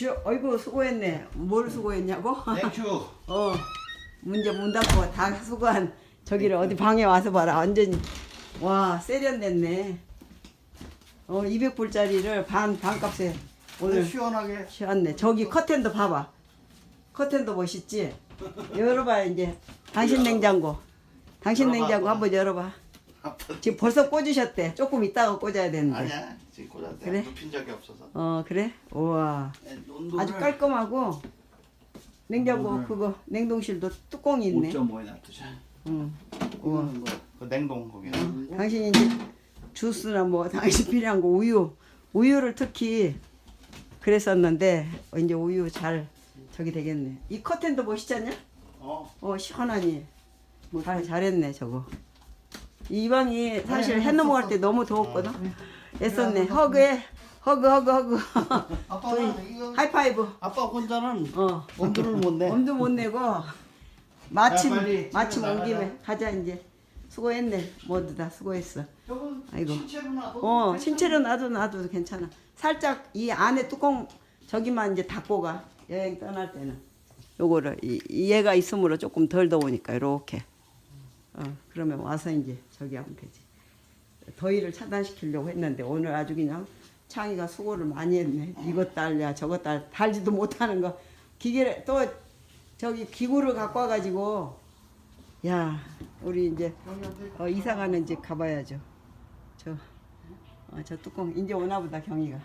어이구 수고했네. 뭘 수고했냐고? 맥주. 문제 문 닫고 다 수고한 저기를 어디 방에 와서 봐라. 완전히 와 세련됐네. 200불짜리를 반값에 오늘 시원하게. 시원네. 저기 커튼도 봐봐. 커튼도 멋있지? 열어봐 이제. 당신 냉장고. 당신 열어봐, 냉장고 한번. 한번 열어봐. 지금 벌써 꽂으셨대. 조금 이따가 꽂아야 되는데. 아니야. 지금 꽂았대. 그래? 눕힌 적이 없어서. 그래? 우와. 온도를 아주 깔끔하고 냉장고 온도를 그거 냉동실도 뚜껑이 있네. 5.5에 놔두자. 응. 우와. 이거는 그 냉동 거기는. 당신이 이제 주스나 뭐 당신 필요한 거 우유를 특히 그랬었는데 이제 우유 잘 저기 되겠네. 이 커튼도 멋있지 않냐? 시원하니. 잘했네 저거. 이 방이 사실 해 넘어갈 때 너무 더웠거든. 애썼네. 허그. 아빠는 이거 하이파이브. 아빠 혼자는 엄두를 못 내. 엄두 못 내고 마침 빨리 집에 온 김에 나가자. 가자 이제. 수고했네. 모두 다 수고했어. 저건 아이고. 신체로 놔둬도 신체로 놔둬도 괜찮아. 살짝 이 안에 뚜껑 저기만 이제 닫고 가. 여행 떠날 때는. 요거를 얘가 있으므로 조금 덜 더우니까 이렇게. 그러면 와서 이제 저기 하면 되지. 더위를 차단시키려고 했는데 오늘 아주 그냥 창이가 수고를 많이 했네. 이것 달랴 저것 달지도 못하는 거. 기계를 또 저기 기구를 갖고 와가지고 야 우리 이제 이사 가는 집 가봐야죠. 저 뚜껑 이제 오나보다 경이가.